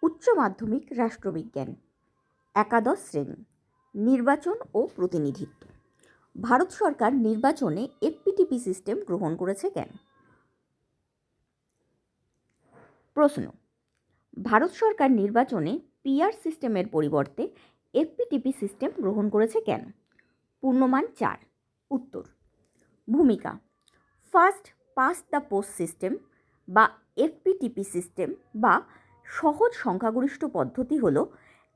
উচ্চ মাধ্যমিক রাষ্ট্রবিজ্ঞান, একাদশ শ্রেণী। নির্বাচন ও প্রতিনিধিত্ব। ভারত সরকার নির্বাচনে এফপিটিপি সিস্টেম গ্রহণ করেছে কেন? প্রশ্ন: ভারত সরকার নির্বাচনে পিআর সিস্টেমের পরিবর্তে এফপিটিপি সিস্টেম গ্রহণ করেছে কেন? পূর্ণমান 4। উত্তর: ভূমিকা। First past the post system বা এফপিটিপি সিস্টেম বা সহজ সংখ্যাগরিষ্ঠ পদ্ধতি হল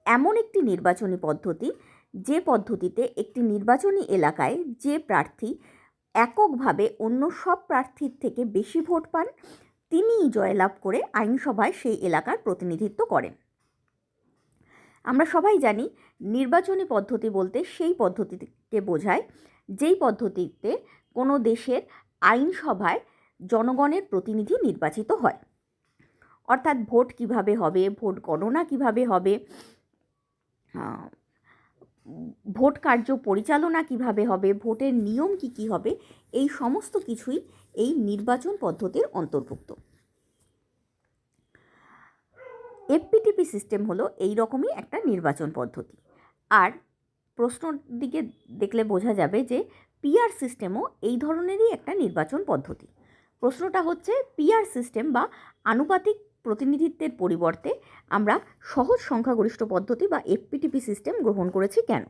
এমন একটি নির্বাচনী পদ্ধতি যে পদ্ধতিতে একটি নির্বাচনী এলাকায় যে প্রার্থী এককভাবে অন্য সব প্রার্থীর থেকে বেশি ভোট পান তিনিই জয়লাভ করে আইনসভায় সেই এলাকার প্রতিনিধিত্ব করেন। আমরা সবাই জানি নির্বাচনী পদ্ধতি বলতে সেই পদ্ধতিকে বোঝায় যেই পদ্ধতিতে কোনো দেশের আইনসভায় জনগণের প্রতিনিধি নির্বাচিত হয়। অর্থাৎ ভোট কিভাবে হবে, ভোট গণনা কিভাবে হবে, ভোট কার্য পরিচালনা কিভাবে হবে, ভোটের নিয়ম কী হবে, এই সমস্ত কিছুই এই নির্বাচন পদ্ধতির অন্তর্ভুক্ত। এফপিটিপি সিস্টেম হলো এই রকমই একটা নির্বাচন পদ্ধতি। আর প্রশ্নর দিকে দেখলে বোঝা যাবে যে পিআর সিস্টেমও এই ধরনেরই একটা নির্বাচন পদ্ধতি। প্রশ্নটা হচ্ছে পিআর সিস্টেম বা আনুপাতিক প্রতিনিধিত্বের পরিবর্তে আমরা সহজ সংখ্যাগরিষ্ঠ পদ্ধতি বা এফপিটিপি সিস্টেম গ্রহণ করেছি কেন?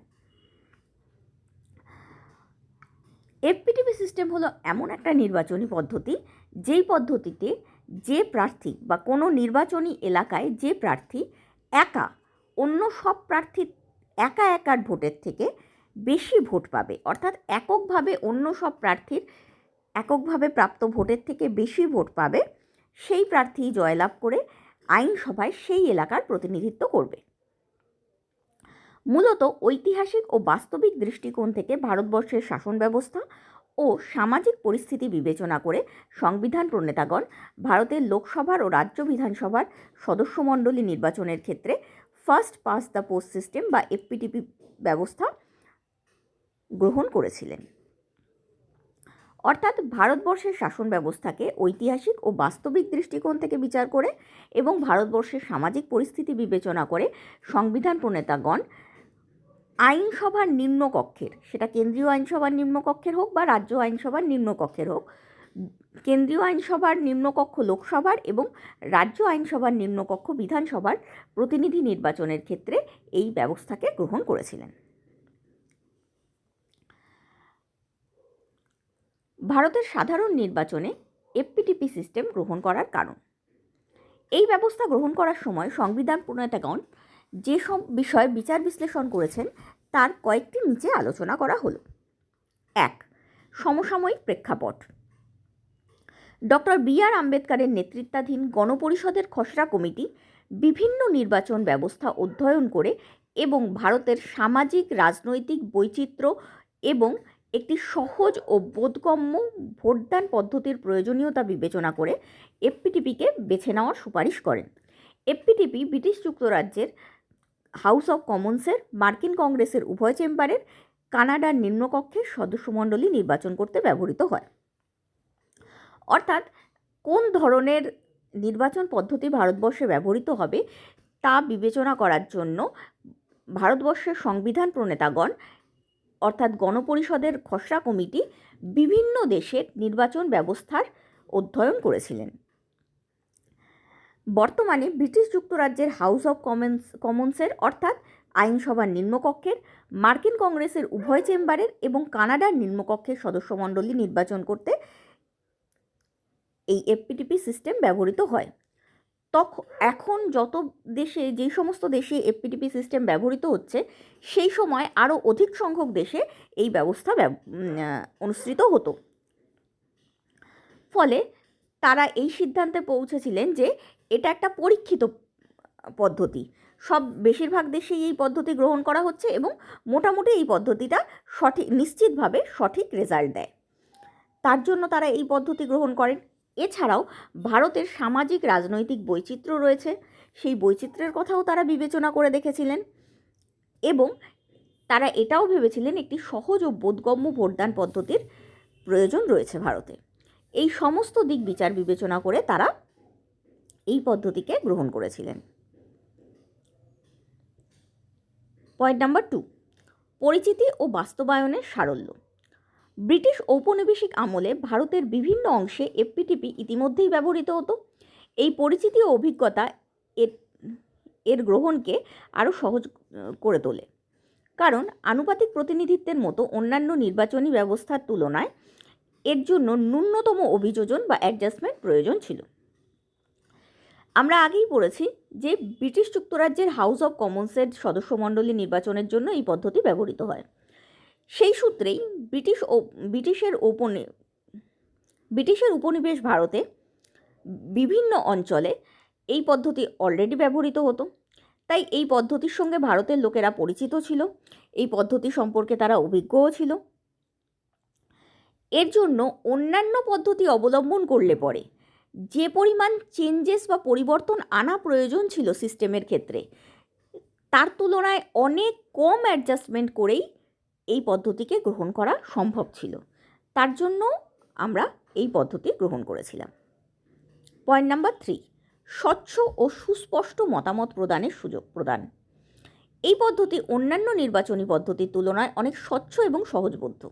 এফপিটিপি সিস্টেম হলো এমন একটা নির্বাচনী পদ্ধতি যেই পদ্ধতিতে যে প্রার্থী বা কোনো নির্বাচনী এলাকায় যে প্রার্থী একা অন্য সব প্রার্থীর একার ভোটের থেকে বেশি ভোট পাবে, অর্থাৎ এককভাবে অন্য সব প্রার্থীর এককভাবে প্রাপ্ত ভোটের থেকে বেশি ভোট পাবে, সেই প্রার্থী জয়লাভ করে আইনসভায় সেই এলাকার প্রতিনিধিত্ব করবে। মূলত ঐতিহাসিক ও বাস্তবিক দৃষ্টিকোণ থেকে ভারতবর্ষের শাসন ব্যবস্থা ও সামাজিক পরিস্থিতি বিবেচনা করে সংবিধান প্রণেতাগণ ভারতের লোকসভার ও রাজ্য বিধানসভার সদস্যমণ্ডলী নির্বাচনের ক্ষেত্রে first past the post system বা এফপিটিপি ব্যবস্থা গ্রহণ করেছিলেন। অর্থাৎ ভারতবর্ষের শাসন ব্যবস্থাকে ঐতিহাসিক ও বাস্তবিক দৃষ্টিকোণ থেকে বিচার করে এবং ভারতবর্ষের সামাজিক পরিস্থিতি বিবেচনা করে সংবিধান প্রণেতাগণ আইনসভার নিম্নকক্ষের, সেটা কেন্দ্রীয় আইনসভার নিম্নকক্ষের হোক বা রাজ্য আইনসভার নিম্নকক্ষের হোক, কেন্দ্রীয় আইনসভার নিম্নকক্ষ লোকসভার এবং রাজ্য আইনসভার নিম্নকক্ষ বিধানসভার প্রতিনিধি নির্বাচনের ক্ষেত্রে এই ব্যবস্থাকে গ্রহণ করেছিলেন। ভারতের সাধারণ নির্বাচনে এফপিটিপি সিস্টেম গ্রহণ করার কারণ। এই ব্যবস্থা গ্রহণ করার সময় সংবিধান প্রণেতাগণ যে সব বিষয় বিচার বিশ্লেষণ করেছেন তার কয়েকটি নিচে আলোচনা করা হলো। 1. সমসাময়িক প্রেক্ষাপট। Doctor B.R.. আম্বেদকরের নেতৃত্বাধীন গণপরিষদের খসড়া কমিটি বিভিন্ন নির্বাচন ব্যবস্থা অধ্যয়ন করে এবং ভারতের সামাজিক রাজনৈতিক বৈচিত্র্য এবং একটি সহজ ও বোধগম্য ভোটদান পদ্ধতির প্রয়োজনীয়তা বিবেচনা করে এফপিটিপিকে বেছে নেওয়ার সুপারিশ করেন। এফপিটিপি ব্রিটিশ যুক্তরাজ্যের হাউস অফ কমন্সের, মার্কিন কংগ্রেসের উভয় চেম্বারের, কানাডার নিম্নকক্ষের সদস্যমণ্ডলী নির্বাচন করতে ব্যবহৃত হয়। অর্থাৎ কোন ধরনের নির্বাচন পদ্ধতি ভারতবর্ষে ব্যবহৃত হবে তা বিবেচনা করার জন্য ভারতবর্ষের সংবিধান প্রণেতাগণ অর্থাৎ গণপরিষদের খসড়া কমিটি বিভিন্ন দেশের নির্বাচন ব্যবস্থার অধ্যয়ন করেছিলেন। বর্তমানে ব্রিটিশ যুক্তরাজ্যের হাউস অফ কমন্সের অর্থাৎ আইনসভার নিম্নকক্ষের, মার্কিন কংগ্রেসের উভয় চেম্বারের এবং কানাডার নিম্নকক্ষের সদস্যমণ্ডলী নির্বাচন করতে এই এফপিটিপি সিস্টেম ব্যবহৃত হয়। এখন যত দেশে, যেই সমস্ত দেশে এফপিটিপি সিস্টেম ব্যবহৃত হচ্ছে সেই সময় আরও অধিক সংখ্যক দেশে এই ব্যবস্থা অনুসৃত হতো। ফলে তারা এই সিদ্ধান্তে পৌঁছেছিলেন যে এটা একটা পরীক্ষিত পদ্ধতি, বেশিরভাগ দেশেই এই পদ্ধতি গ্রহণ করা হচ্ছে এবং মোটামুটি এই পদ্ধতিটা নিশ্চিতভাবে সঠিক রেজাল্ট দেয়। তার জন্য তারা এই পদ্ধতি গ্রহণ করেন। এছাড়াও ভারতের সামাজিক রাজনৈতিক বৈচিত্র্য রয়েছে, সেই বৈচিত্র্যের কথাও তারা বিবেচনা করে দেখেছিলেন এবং তারা এটাও ভেবেছিলেন একটি সহজ ও বোধগম্য ভোটদান পদ্ধতির প্রয়োজন রয়েছে ভারতে। এই সমস্ত দিক বিচার বিবেচনা করে তারা এই পদ্ধতিকে গ্রহণ করেছিলেন। পয়েন্ট নাম্বার 2, পরিচিতি ও বাস্তবায়নের সারল্য। ব্রিটিশ ঔপনিবেশিক আমলে ভারতের বিভিন্ন অংশে এফপিটিপি ইতিমধ্যেই ব্যবহৃত হতো। এই পরিচিতি ও অভিজ্ঞতা এর গ্রহণকে আরও সহজ করে তোলে, কারণ আনুপাতিক প্রতিনিধিত্বের মতো অন্যান্য নির্বাচনী ব্যবস্থার তুলনায় এর জন্য ন্যূনতম অভিযোজন বা অ্যাডজাস্টমেন্ট প্রয়োজন ছিল। আমরা আগেই পড়েছি যে ব্রিটিশ যুক্তরাজ্যের হাউস অব কমন্সের সদস্যমণ্ডলী নির্বাচনের জন্য এই পদ্ধতি ব্যবহৃত হয়। সেই সূত্রেই ব্রিটিশের উপনিবেশ ভারতে বিভিন্ন অঞ্চলে এই পদ্ধতি অলরেডি ব্যবহৃত হতো। তাই এই পদ্ধতির সঙ্গে ভারতের লোকেরা পরিচিত ছিল, এই পদ্ধতি সম্পর্কে তারা অভিজ্ঞও ছিল। এর জন্য অন্যান্য পদ্ধতি অবলম্বন করলে পরে যে পরিমাণ চেঞ্জেস বা পরিবর্তন আনা প্রয়োজন ছিল সিস্টেমের ক্ষেত্রে, তার তুলনায় অনেক কম অ্যাডজাস্টমেন্ট করেই এই পদ্ধতিকে গ্রহণ করা সম্ভব ছিল। তার জন্য আমরা এই পদ্ধতি গ্রহণ করেছিলাম। পয়েন্ট নাম্বার 3, স্বচ্ছ ও সুস্পষ্ট মতামত প্রদানের সুযোগ প্রদান। এই পদ্ধতি অন্যান্য নির্বাচনী পদ্ধতির তুলনায় অনেক স্বচ্ছ এবং সহজবোধ্য।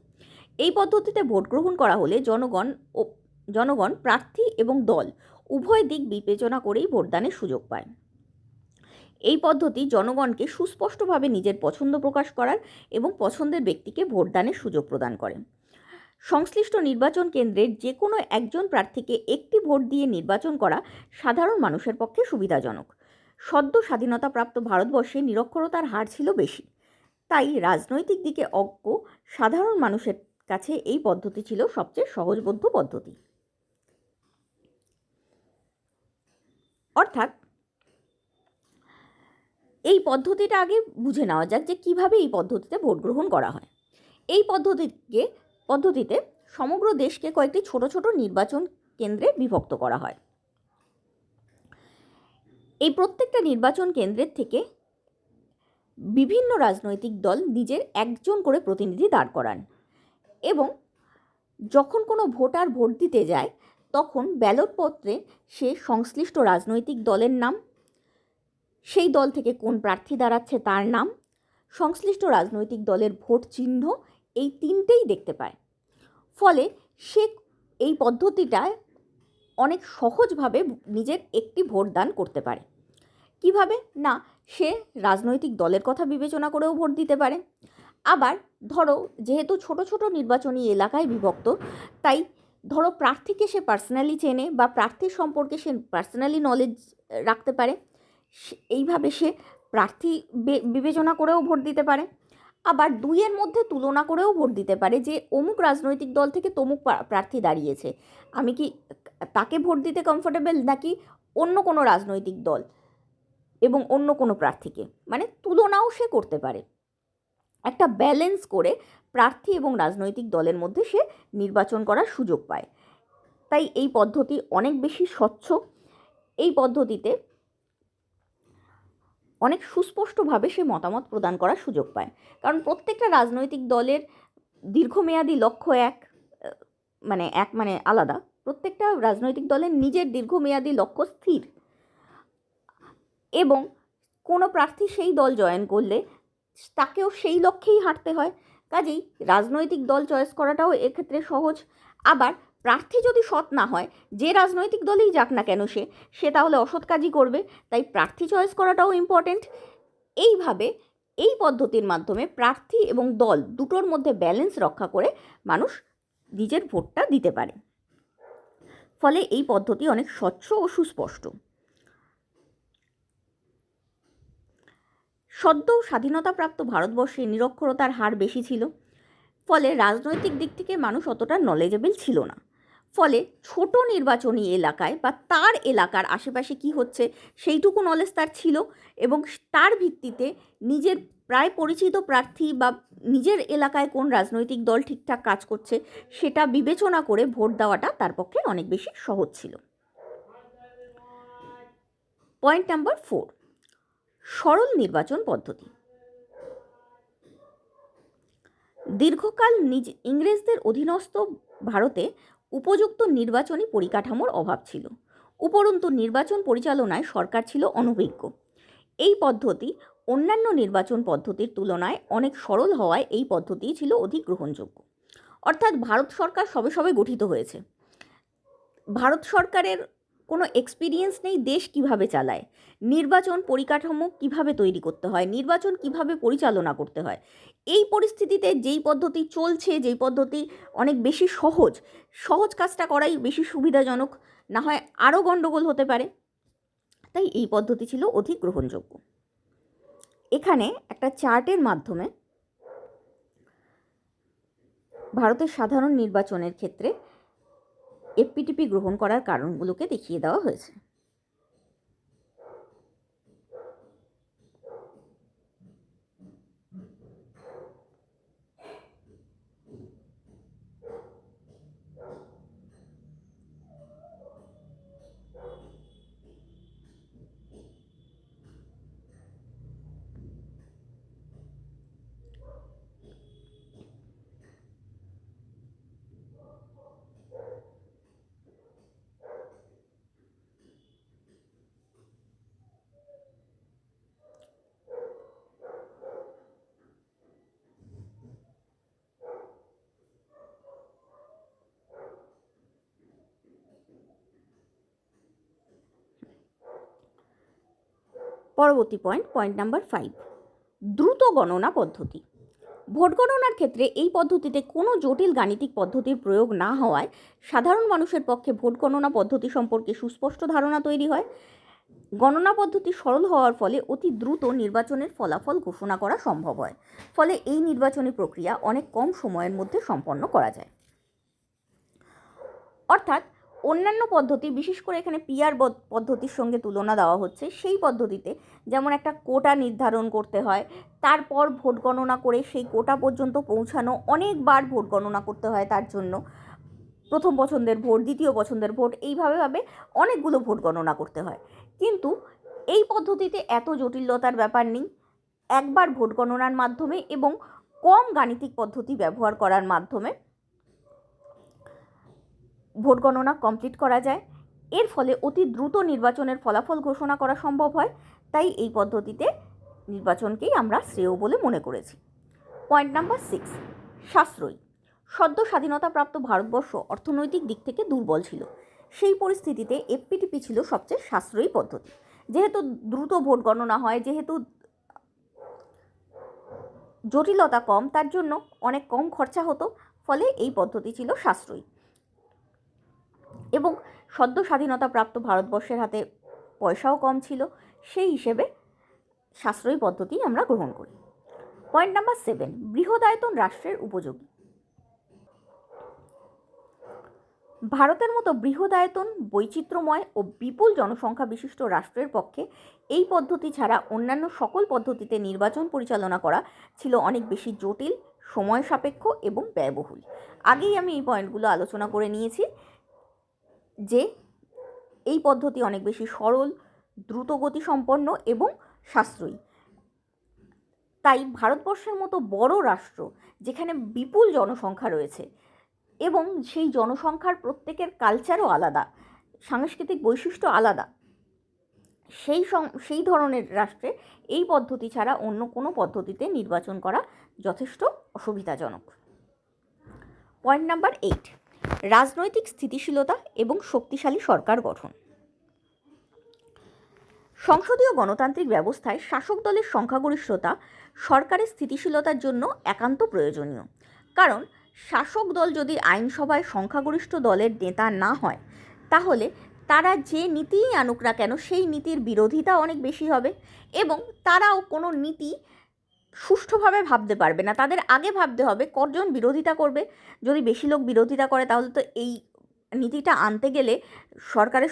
এই পদ্ধতিতে ভোট গ্রহণ করা হলে জনগণ প্রার্থী এবং দল উভয় দিক বিবেচনা করেই ভোটদানের সুযোগ পায়। এই পদ্ধতি জনগণকে সুস্পষ্টভাবে নিজের পছন্দ প্রকাশ করার এবং পছন্দের ব্যক্তিকে ভোটদানের সুযোগ প্রদান করে। সংশ্লিষ্ট নির্বাচন কেন্দ্রের যে কোনো একজন প্রার্থীকে একটি ভোট দিয়ে নির্বাচন করা সাধারণ মানুষের পক্ষে সুবিধাজনক। সদ্য স্বাধীনতাপ্রাপ্ত ভারতবর্ষে নিরক্ষরতার হার ছিল বেশি, তাই রাজনৈতিক দিকে অজ্ঞ সাধারণ মানুষের কাছে এই পদ্ধতি ছিল সবচেয়ে সহজবোধ্য পদ্ধতি। অর্থাৎ এই পদ্ধতিটা আগে বুঝে নেওয়া যাক যে কিভাবে এই পদ্ধতিতে ভোট গ্রহণ করা হয়। এই পদ্ধতিতে সমগ্র দেশকে কয়েকটি ছোট ছোট নির্বাচন কেন্দ্রে বিভক্ত করা হয়। এই প্রত্যেকটা নির্বাচন কেন্দ্রের থেকে বিভিন্ন রাজনৈতিক দল নিজের একজন করে প্রতিনিধি দাঁড় করান এবং যখন কোনো ভোটার ভোট দিতে যায় তখন ব্যালট পত্রে সে সংশ্লিষ্ট রাজনৈতিক দলের নাম, সেই দল থেকে কোন প্রার্থী দাঁড়াচ্ছে তার নাম, সংশ্লিষ্ট রাজনৈতিক দলের ভোট চিহ্ন, এই তিনটেই দেখতে পায়। ফলে সে এই পদ্ধতিটায় অনেক সহজভাবে নিজের একটি ভোট দান করতে পারে। কিভাবে না, সে রাজনৈতিক দলের কথা বিবেচনা করেও ভোট দিতে পারে। আবার ধরো যেহেতু ছোট ছোট নির্বাচনী এলাকায় বিভক্ত, তাই ধরো প্রার্থীকে সে পার্সোনালি চেনে বা প্রার্থীর সম্পর্কে সে পার্সোনালি নলেজ রাখতে পারে, এইভাবে সে প্রার্থী বিবেচনা করেও ভোট দিতে পারে। আবার দুইয়ের মধ্যে তুলনা করেও ভোট দিতে পারে যে অমুক রাজনৈতিক দল থেকে তমুক প্রার্থী দাঁড়িয়েছে, আমি কি তাকে ভোট দিতে কমফোর্টেবল নাকি অন্য কোনো রাজনৈতিক দল এবং অন্য কোনো প্রার্থীকে, মানে তুলনাও সে করতে পারে। একটা ব্যালেন্স করে প্রার্থী এবং রাজনৈতিক দলের মধ্যে সে নির্বাচন করার সুযোগ পায়। তাই এই পদ্ধতি অনেক বেশি স্বচ্ছ। এই পদ্ধতিতে অনেক সুস্পষ্টভাবে সে মতামত প্রদান করার সুযোগ পায়, কারণ প্রত্যেকটা রাজনৈতিক দলের দীর্ঘমেয়াদী লক্ষ্য মানে আলাদা। প্রত্যেকটা রাজনৈতিক দলের নিজের দীর্ঘমেয়াদী লক্ষ্য স্থির এবং কোনো প্রার্থী সেই দল জয়েন করলে তাকেও সেই লক্ষ্যেই হাঁটতে হয়। কাজেই রাজনৈতিক দল চয়েস করাটাও এক্ষেত্রে সহজ। আবার প্রার্থী যদি সৎ না হয়, যে রাজনৈতিক দলেই যাক না কেন সে তাহলে অসৎ কাজই করবে, তাই প্রার্থী চয়েস করাটাও ইম্পর্টেন্ট। এইভাবে এই পদ্ধতির মাধ্যমে প্রার্থী এবং দল দুটোর মধ্যে ব্যালেন্স রক্ষা করে মানুষ নিজের ভোটটা দিতে পারে। ফলে এই পদ্ধতি অনেক স্বচ্ছ ও সুস্পষ্ট। সদ্য স্বাধীনতাপ্রাপ্ত ভারতবর্ষে নিরক্ষরতার হার বেশি ছিল, ফলে রাজনৈতিক দিক থেকে মানুষ অতটা নলেজেবল ছিল না। ফলে ছোট নির্বাচনী এলাকায় বা তার এলাকার আশেপাশে কি হচ্ছে সেইটুকু নলেজ তার ছিল এবং তার ভিত্তিতে নিজের প্রায় পরিচিত প্রার্থী বা নিজের এলাকায় কোন রাজনৈতিক দল ঠিকঠাক কাজ করছে সেটা বিবেচনা করে ভোট দেওয়াটা তার পক্ষে অনেক বেশি সহজ ছিল। পয়েন্ট নাম্বার 4, সরল নির্বাচন পদ্ধতি। দীর্ঘকাল ইংরেজদের অধীনস্থ ভারতে উপযুক্ত নির্বাচনী পরিকাঠামোর অভাব ছিল। উপরন্তু নির্বাচন পরিচালনায় সরকার ছিল অনভিজ্ঞ। এই পদ্ধতি অন্যান্য নির্বাচন পদ্ধতির তুলনায় অনেক সরল হওয়ায় এই পদ্ধতিই ছিল অধিক গ্রহণযোগ্য। অর্থাৎ ভারত সরকার সবে সবে গঠিত হয়েছে, ভারত সরকারের কোনো এক্সপিরিয়েন্স নেই দেশ কিভাবে চালায়, নির্বাচন পরিকাঠামো কিভাবে তৈরি করতে হয়, নির্বাচন কিভাবে পরিচালনা করতে হয়। এই পরিস্থিতিতে যেই পদ্ধতি চলছে, যেই পদ্ধতি অনেক বেশি সহজ কাজটা করাই বেশি সুবিধাজনক, না হয় আরও গণ্ডগোল হতে পারে, তাই এই পদ্ধতি ছিল অধিক গ্রহণযোগ্য। এখানে একটা চার্টের মাধ্যমে ভারতের সাধারণ নির্বাচনের ক্ষেত্রে এফপিটিপি গ্রহণ করার কারণগুলোকে দেখিয়ে দেওয়া হয়েছে। পরবর্তী পয়েন্ট নাম্বার 5, দ্রুত গণনা পদ্ধতি। ভোট গণনার ক্ষেত্রে এই পদ্ধতিতে কোনো জটিল গাণিতিক পদ্ধতির প্রয়োগ না হওয়ায় সাধারণ মানুষের পক্ষে ভোট গণনা পদ্ধতি সম্পর্কে সুস্পষ্ট ধারণা তৈরি হয়। গণনা পদ্ধতি সরল হওয়ার ফলে অতি দ্রুত নির্বাচনের ফলাফল ঘোষণা করা সম্ভব হয়, ফলে এই নির্বাচনী প্রক্রিয়া অনেক কম সময়ের মধ্যে সম্পন্ন করা যায়। অর্থাৎ অন্যান্য পদ্ধতি, বিশেষ করে এখানে পিআর পদ্ধতির সঙ্গে তুলনা দেওয়া হচ্ছে, সেই পদ্ধতিতে যেমন একটা কোটা নির্ধারণ করতে হয়, তারপর ভোট গণনা করে সেই কোটা পর্যন্ত পৌঁছানো, অনেকবার ভোট গণনা করতে হয়, তার জন্য প্রথম পছন্দের ভোট, দ্বিতীয় পছন্দের ভোট, এইভাবে অনেকগুলো ভোট গণনা করতে হয়। কিন্তু এই পদ্ধতিতে এত জটিলতার ব্যাপার নেই, একবার ভোট গণনার মাধ্যমে এবং কম গাণিতিক পদ্ধতি ব্যবহার করার মাধ্যমে ভোট গণনা কমপ্লিট করা যায়। এর ফলে অতি দ্রুত নির্বাচনের ফলাফল ঘোষণা করা সম্ভব হয়, তাই এই পদ্ধতিতে নির্বাচনকেই আমরা শ্রেয় বলে মনে করেছি। পয়েন্ট নাম্বার 6, সাশ্রয়ী। সদ্য স্বাধীনতাপ্রাপ্ত ভারতবর্ষ অর্থনৈতিক দিক থেকে দুর্বল ছিল, সেই পরিস্থিতিতে এফপিটিপি ছিল সবচেয়ে সাশ্রয়ী পদ্ধতি। যেহেতু দ্রুত ভোট গণনা হয়, যেহেতু জটিলতা কম, তার জন্য অনেক কম খরচা হতো, ফলে এই পদ্ধতি ছিল সাশ্রয়ী। এবং সদ্য স্বাধীনতাপ্রাপ্ত ভারতবর্ষের হাতে পয়সাও কম ছিল, সেই হিসেবে সাশ্রয়ী পদ্ধতি আমরা গ্রহণ করি। পয়েন্ট নাম্বার 7, বৃহদায়তন রাষ্ট্রের উপযোগী। ভারতের মতো বৃহদায়তন, বৈচিত্র্যময় ও বিপুল জনসংখ্যা বিশিষ্ট রাষ্ট্রের পক্ষে এই পদ্ধতি ছাড়া অন্যান্য সকল পদ্ধতিতে নির্বাচন পরিচালনা করা ছিল অনেক বেশি জটিল, সময় সাপেক্ষ এবং ব্যয়বহুল। আগেই আমি এই পয়েন্টগুলো আলোচনা করে নিয়েছি যে এই পদ্ধতি অনেক বেশি সরল, দ্রুতগতি সম্পন্ন এবং সাশ্রয়ী। তাই ভারতবর্ষের মতো বড় রাষ্ট্র, যেখানে বিপুল জনসংখ্যা রয়েছে এবং সেই জনসংখ্যার প্রত্যেকের কালচারও আলাদা, সাংস্কৃতিক বৈশিষ্ট্য আলাদা, সেই ধরনের রাষ্ট্রে এই পদ্ধতি ছাড়া অন্য কোনো পদ্ধতিতে নির্বাচন করা যথেষ্ট অসুবিধাজনক। পয়েন্ট নাম্বার 8, রাজনৈতিক স্থিতিশীলতা এবং শক্তিশালী সরকার গঠন। সংসদীয় গণতান্ত্রিক ব্যবস্থায় শাসক দলের সংখ্যাগরিষ্ঠতা সরকারের স্থিতিশীলতার জন্য একান্ত প্রয়োজনীয়। কারণ শাসক দল যদি আইনসভায় সংখ্যাগরিষ্ঠ দলের নেতা না হয়, তাহলে তারা যে নীতিই আনুক না কেন সেই নীতির বিরোধিতা অনেক বেশি হবে এবং তারাও কোনো নীতি সুষ্ঠুভাবে ভাবতে পারবে না। তাদের আগে ভাবতে হবে কজন বিরোধিতা করবে। যদি বেশি লোক বিরোধিতা করে, তাহলে তো এই নীতিটা আনতে গেলে সরকারের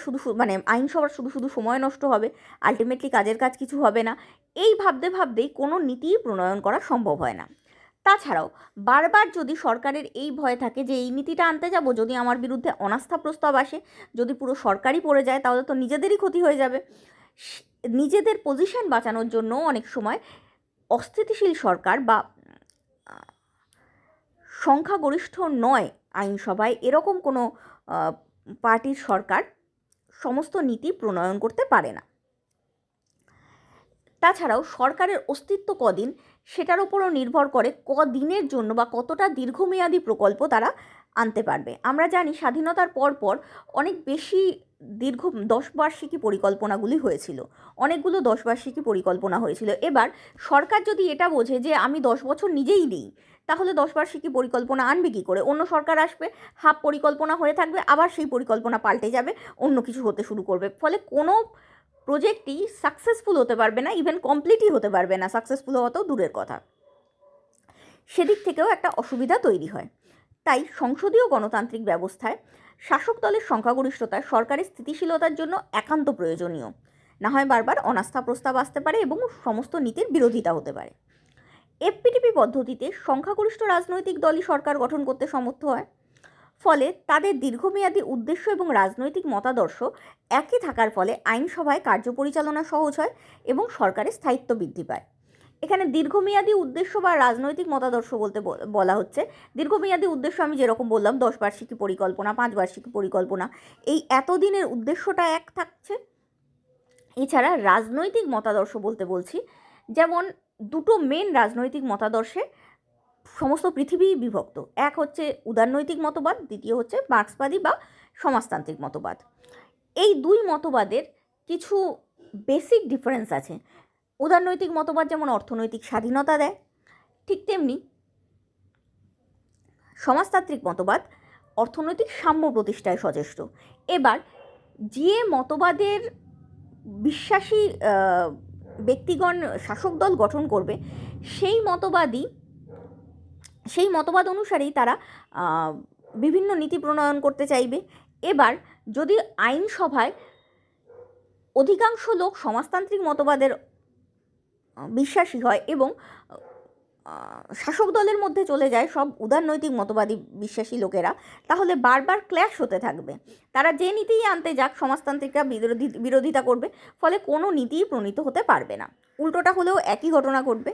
আইনসভার শুধু সময় নষ্ট হবে, আলটিমেটলি কাজের কাজ কিছু হবে না। এই ভাবতেই কোনো নীতিই প্রণয়ন করা সম্ভব হয় না। তাছাড়াও বারবার যদি সরকারের এই ভয় থাকে যে এই নীতিটা আনতে যাব, যদি আমার বিরুদ্ধে অনাস্থা প্রস্তাব আসে, যদি পুরো সরকারই পড়ে যায়, তাহলে তো নিজেদেরই ক্ষতি হয়ে যাবে। নিজেদের পজিশন বাঁচানোর জন্য অনেক সময় অস্থিতিশীল সরকার বা সংখ্যাগরিষ্ঠ নয় আইনসভায় এরকম কোনো পার্টির সরকার সমস্ত নীতি প্রণয়ন করতে পারে না। তাছাড়াও সরকারের অস্তিত্ব কদিন সেটার উপরও নির্ভর করে কদিনের জন্য বা কতটা দীর্ঘমেয়াদী প্রকল্প তারা আনতে পারবে। আমরা জানি স্বাধীনতার পর অনেক বেশি দীর্ঘ 10 বার্ষিকী পরিকল্পনাগুলি হয়েছিল, অনেকগুলো 10 বার্ষিকী পরিকল্পনা হয়েছিল। এবার সরকার যদি এটা বোঝে যে আমি 10 বছর নিজেই দিই, তাহলে 10 বার্ষিকী পরিকল্পনা আনবে কী করে? অন্য সরকার আসবে, হাফ পরিকল্পনা হয়ে থাকবে, আবার সেই পরিকল্পনা পাল্টে যাবে, অন্য কিছু হতে শুরু করবে। ফলে কোনো প্রজেক্টই সাকসেসফুল হতে পারবে না, ইভেন কমপ্লিটই হতে পারবে না, সাকসেসফুল হওয়াতেও দূরের কথা। সেদিক থেকেও একটা অসুবিধা তৈরি হয়। তাই সংসদীয় গণতান্ত্রিক ব্যবস্থায় শাসক দলের সংখ্যাগরিষ্ঠতা সরকারের স্থিতিশীলতার জন্য একান্ত প্রয়োজনীয়। না হয় বারবার অনাস্থা প্রস্তাব আসতে পারে এবং সমস্ত নীতির বিরোধিতা হতে পারে। এফপিটিপি পদ্ধতিতে সংখ্যাগরিষ্ঠ রাজনৈতিক দলই সরকার গঠন করতে সমর্থ হয়। ফলে তাদের দীর্ঘমেয়াদী উদ্দেশ্য এবং রাজনৈতিক মতাদর্শ একই থাকার ফলে আইনসভায় কার্য পরিচালনা সহজ হয় এবং সরকারের স্থায়িত্ব বৃদ্ধি পায়। এখানে দীর্ঘমেয়াদী উদ্দেশ্য বা রাজনৈতিক মতাদর্শ বলতে বলা হচ্ছে, দীর্ঘমেয়াদী উদ্দেশ্য আমি যেরকম বললাম 10 বার্ষিকী পরিকল্পনা, 5 বার্ষিকী পরিকল্পনা, এই এতদিনের উদ্দেশ্যটা এক থাকছে। এছাড়া রাজনৈতিক মতাদর্শ বলতে বলছি, যেমন দুটো মেন রাজনৈতিক মতাদর্শে সমস্ত পৃথিবী বিভক্ত। এক হচ্ছে উদারনৈতিক মতবাদ, দ্বিতীয় হচ্ছে মার্ক্সবাদী বা সমাজতান্ত্রিক মতবাদ। এই দুই মতবাদের কিছু বেসিক ডিফারেন্স আছে। উদারনৈতিক মতবাদ যেমন অর্থনৈতিক স্বাধীনতা দেয়, ঠিক তেমনি সমাজতান্ত্রিক মতবাদ অর্থনৈতিক সাম্য প্রতিষ্ঠায় সচেষ্ট। এবার যে মতবাদের বিশ্বাসী ব্যক্তিগণ শাসক দল গঠন করবে, সেই মতবাদ অনুসারেই তারা বিভিন্ন নীতি প্রণয়ন করতে চাইবে। এবার যদি আইনসভায় অধিকাংশ লোক সমাজতান্ত্রিক মতবাদের বিশ্বাসী হয় এবং শাসক দলের মধ্যে চলে যায় সব উদারনৈতিক মতবাদী বিশ্বাসী লোকেরা, তাহলে বারবার ক্ল্যাশ হতে থাকবে। তারা যে নীতিই আনতে যাক সমাজতান্ত্রিকরা বিরোধিতা করবে, ফলে কোনো নীতিই প্রণীত হতে পারবে না। উল্টোটা হলেও একই ঘটনা ঘটবে।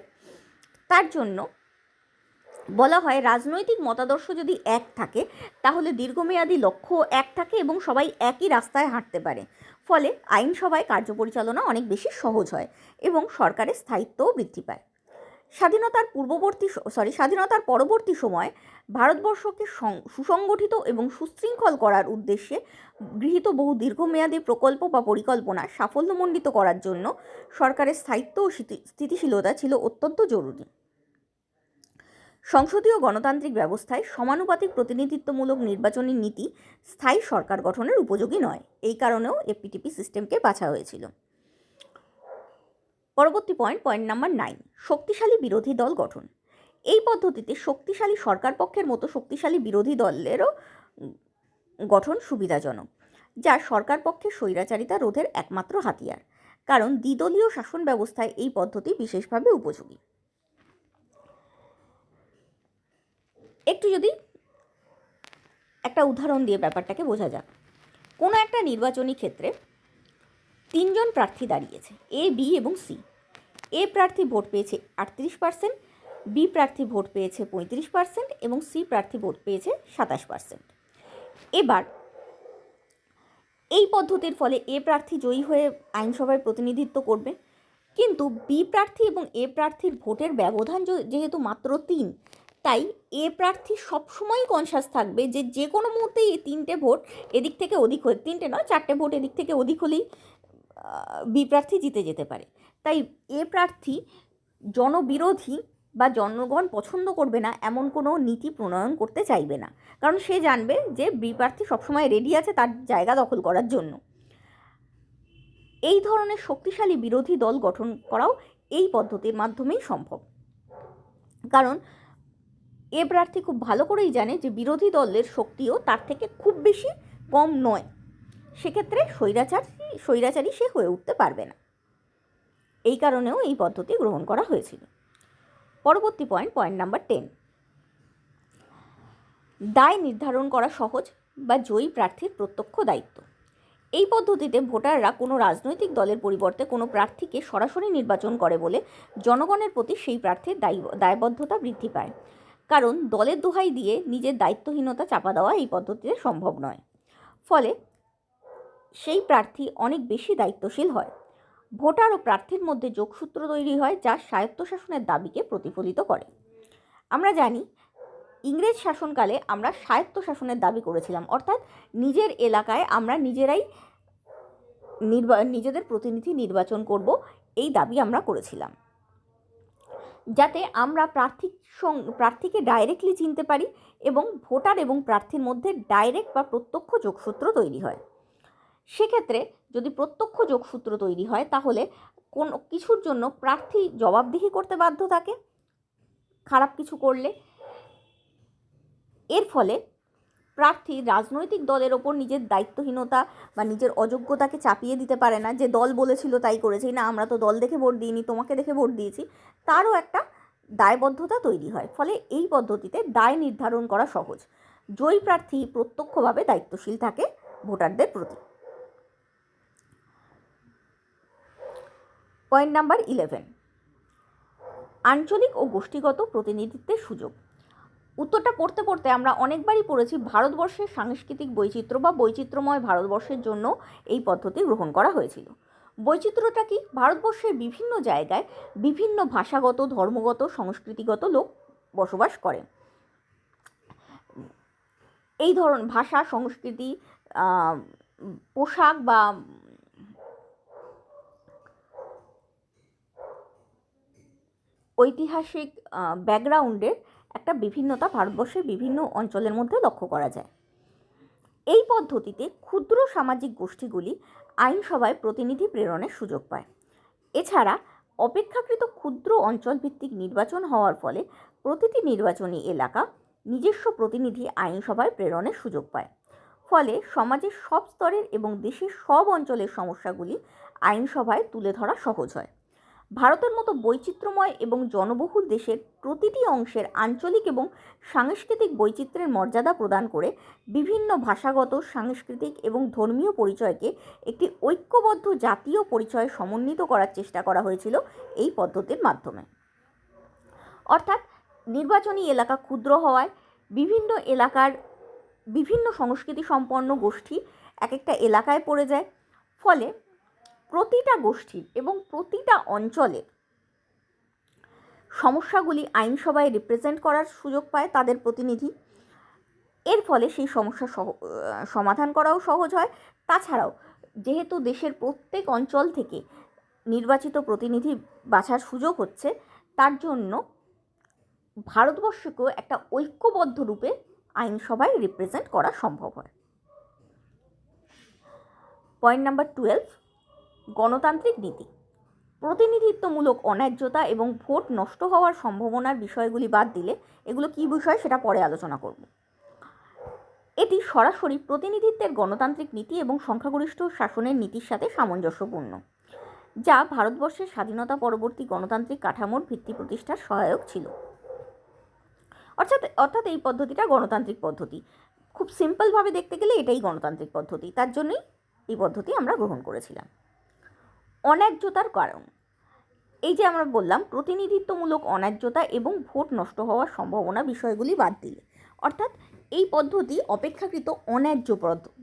তার জন্য বলা হয় রাজনৈতিক মতাদর্শ যদি এক থাকে তাহলে দীর্ঘমেয়াদী লক্ষ্য এক থাকে এবং সবাই একই রাস্তায় হাঁটতে পারে। ফলে আইনসভায় কার্য পরিচালনা অনেক বেশি সহজ হয় এবং সরকারের স্থায়িত্বও বৃদ্ধি পায়। স্বাধীনতার পরবর্তী সময়ে ভারতবর্ষকে সুসংগঠিত এবং সুশৃঙ্খল করার উদ্দেশ্যে গৃহীত বহু দীর্ঘমেয়াদী প্রকল্প বা পরিকল্পনা সাফল্যমণ্ডিত করার জন্য সরকারের স্থায়িত্ব ও স্থিতিশীলতা ছিল অত্যন্ত জরুরি। সংসদীয় গণতান্ত্রিক ব্যবস্থায় সমানুপাতিক প্রতিনিধিত্বমূলক নির্বাচনী নীতি স্থায়ী সরকার গঠনের উপযোগী নয়। এই কারণেও এফপিটিপি সিস্টেমকে বাছা হয়েছিল। পরবর্তী পয়েন্ট নাম্বার 9, শক্তিশালী বিরোধী দল গঠন। এই পদ্ধতিতে শক্তিশালী সরকার পক্ষের মতো শক্তিশালী বিরোধী দলেরও গঠন সুবিধাজনক, যা সরকার পক্ষের স্বৈরাচারিতা রোধের একমাত্র হাতিয়ার। কারণ দ্বিদলীয় শাসন ব্যবস্থায় এই পদ্ধতি বিশেষভাবে উপযোগী। একটু যদি একটা উদাহরণ দিয়ে ব্যাপারটাকে বোঝা যাক। কোনো একটা নির্বাচনী ক্ষেত্রে 3 জন প্রার্থী দাঁড়িয়েছে, এ, বি এবং সি। এ প্রার্থী ভোট পেয়েছে 38%, বি প্রার্থী ভোট পেয়েছে 35% এবং সি প্রার্থী ভোট পেয়েছে 27%। এবার এই পদ্ধতির ফলে এ প্রার্থী জয়ী হয়ে আইনসভায় প্রতিনিধিত্ব করবে, কিন্তু বি প্রার্থী এবং এ প্রার্থীর ভোটের ব্যবধান যেহেতু মাত্র 3, তাই এ প্রার্থী সবসময়ই কনসাস থাকবে যে কোনো মুহূর্তেই এই 3টে ভোট এদিক থেকে ওদিক হয়ে, 3টে নয় 4টে ভোট এদিক থেকে ওদিক হলেই বি প্রার্থী জিতে যেতে পারে। তাই এ প্রার্থী জনবিরোধী বা জনগণ পছন্দ করবে না এমন কোনো নীতি প্রণয়ন করতে চাইবে না, কারণ সে জানবে যে বি প্রার্থী সবসময় রেডি আছে তার জায়গা দখল করার জন্য। এই ধরনের শক্তিশালী বিরোধী দল গঠন করাও এই পদ্ধতির মাধ্যমেই সম্ভব, কারণ এ প্রার্থী খুব ভালো করেই জানে যে বিরোধী দলের শক্তিও তার থেকে খুব বেশি কম নয়। সেক্ষেত্রে স্বৈরাচারী সে হয়ে উঠতে পারবে না। এই কারণেও এই পদ্ধতি গ্রহণ করা হয়েছিল। পরবর্তী পয়েন্ট নাম্বার 10, দায় নির্ধারণ করা সহজ বা জয়ী প্রার্থীর প্রত্যক্ষ দায়িত্ব। এই পদ্ধতিতে ভোটাররা কোনো রাজনৈতিক দলের পরিবর্তে কোনো প্রার্থীকে সরাসরি নির্বাচন করে বলে জনগণের প্রতি সেই প্রার্থীর দায়বদ্ধতা বৃদ্ধি পায়। কারণ দলের দোহাই দিয়ে নিজের দায়িত্বহীনতা চাপা দেওয়া এই পদ্ধতিতে সম্ভব নয়। ফলে সেই প্রার্থী অনেক বেশি দায়িত্বশীল হয়। ভোটার ও প্রার্থীর মধ্যে যোগসূত্র তৈরি হয় যা স্বায়ত্তশাসনের দাবিকে প্রতিফলিত করে। আমরা জানি ইংরেজ শাসনকালে আমরা স্বায়ত্তশাসনের দাবি করেছিলাম, অর্থাৎ নিজের এলাকায় আমরা নিজেরাই নিজেদের প্রতিনিধি নির্বাচন করব, এই দাবি আমরা করেছিলাম, যাতে আমরা প্রার্থীকে ডাইরেক্টলি চিনতে পারি এবং ভোটার এবং প্রার্থীর মধ্যে ডাইরেক্ট বা প্রত্যক্ষ যোগসূত্র তৈরি হয়। সেক্ষেত্রে যদি প্রত্যক্ষ যোগসূত্র তৈরি হয় তাহলে কোনো কিছুর জন্য প্রার্থী জবাবদিহি করতে বাধ্য থাকে খারাপ কিছু করলে। এর ফলে প্রার্থী রাজনৈতিক দলের ওপর নিজের দায়িত্বহীনতা বা নিজের অযোগ্যতাকে চাপিয়ে দিতে পারে না, যে দল বলেছিল তাই করেছি, না আমরা তো দল দেখে ভোট দিইনি, তোমাকে দেখে ভোট দিয়েছি, তারও একটা দায়বদ্ধতা তৈরি হয়। ফলে এই পদ্ধতিতে দায় নির্ধারণ করা সহজ। জয়ী প্রার্থী প্রত্যক্ষভাবে দায়িত্বশীল থাকে ভোটারদের প্রতি। পয়েন্ট নাম্বার 11, আঞ্চলিক ও গোষ্ঠীগত প্রতিনিধিত্বের সুযোগ। উত্তরটা পড়তে পড়তে আমরা অনেকবারই পড়েছি ভারতবর্ষের সাংস্কৃতিক বৈচিত্র্য বা বৈচিত্র্যময় ভারতবর্ষের জন্য এই পদ্ধতি গ্রহণ করা হয়েছিল। বৈচিত্র্যটা কি? ভারতবর্ষের বিভিন্ন জায়গায় বিভিন্ন ভাষাগত, ধর্মগত, সংস্কৃতিগত লোক বসবাস করে। এই ভাষা, সংস্কৃতি, পোশাক বা ঐতিহাসিক ব্যাকগ্রাউন্ডের একটা বিভিন্নতা ভারতবর্ষের বিভিন্ন অঞ্চলের মধ্যে লক্ষ্য করা যায়। এই পদ্ধতিতে ক্ষুদ্র সামাজিক গোষ্ঠীগুলি আইনসভায় প্রতিনিধি প্রেরণের সুযোগ পায়। এছাড়া অপেক্ষাকৃত ক্ষুদ্র অঞ্চলভিত্তিক নির্বাচন হওয়ার ফলে প্রতিটি নির্বাচনী এলাকা নিজস্ব প্রতিনিধি আইনসভায় প্রেরণের সুযোগ পায়। ফলে সমাজের সব স্তরের এবং দেশের সব অঞ্চলের সমস্যাগুলি আইনসভায় তুলে ধরা সহজ হয়। ভারতের মতো বৈচিত্র্যময় এবং জনবহুল দেশের প্রতিটি অংশের আঞ্চলিক এবং সাংস্কৃতিক বৈচিত্র্যের মর্যাদা প্রদান করে বিভিন্ন ভাষাগত, সাংস্কৃতিক এবং ধর্মীয় পরিচয়কে একটি ঐক্যবদ্ধ জাতীয় পরিচয়ে সমন্বিত করার চেষ্টা করা হয়েছিল এই পদ্ধতির মাধ্যমে। অর্থাৎ নির্বাচনী এলাকা ক্ষুদ্র হওয়ায় বিভিন্ন এলাকার বিভিন্ন সংস্কৃতি সম্পন্ন গোষ্ঠী এক একটা এলাকায় পড়ে যায়। ফলে প্রতিটা গোষ্ঠীর এবং প্রতিটা অঞ্চলের সমস্যাগুলি আইনসভায় রিপ্রেজেন্ট করার সুযোগ পায় তাদের প্রতিনিধি। এর ফলে সেই সমস্যা সমাধান করাও সহজ হয়। তাছাড়াও যেহেতু দেশের প্রত্যেক অঞ্চল থেকে নির্বাচিত প্রতিনিধি বাছার সুযোগ হচ্ছে, তার জন্য ভারতবর্ষকেও একটা ঐক্যবদ্ধ রূপে আইনসভায় রিপ্রেজেন্ট করা সম্ভব হয়। পয়েন্ট নাম্বার 12, গণতান্ত্রিক নীতি। প্রতিনিধিত্বমূলক অন্যায্যতা এবং ভোট নষ্ট হওয়ার সম্ভাবনার বিষয়গুলি বাদ দিলে, এগুলো কী বিষয় সেটা পরে আলোচনা করব। এটি সরাসরি প্রতিনিধিত্বের গণতান্ত্রিক নীতি এবং সংখ্যাগরিষ্ঠ শাসনের নীতির সাথে সামঞ্জস্যপূর্ণ, যা ভারতবর্ষের স্বাধীনতা পরবর্তী গণতান্ত্রিক কাঠামোর ভিত্তি প্রতিষ্ঠার সহায়ক ছিল। অর্থাৎ এই পদ্ধতিটা গণতান্ত্রিক পদ্ধতি। খুব সিম্পলভাবে দেখতে গেলে এটাই গণতান্ত্রিক পদ্ধতি, তার জন্যই এই পদ্ধতি আমরা গ্রহণ করেছিলাম। অন্যায্যতার কারণ, এই যে আমরা বললাম প্রতিনিধিত্বমূলক অন্যায্যতা এবং ভোট নষ্ট হওয়ার সম্ভাবনা বিষয়গুলি বাদ দিলে, অর্থাৎ এই পদ্ধতি অপেক্ষাকৃত অন্যায্য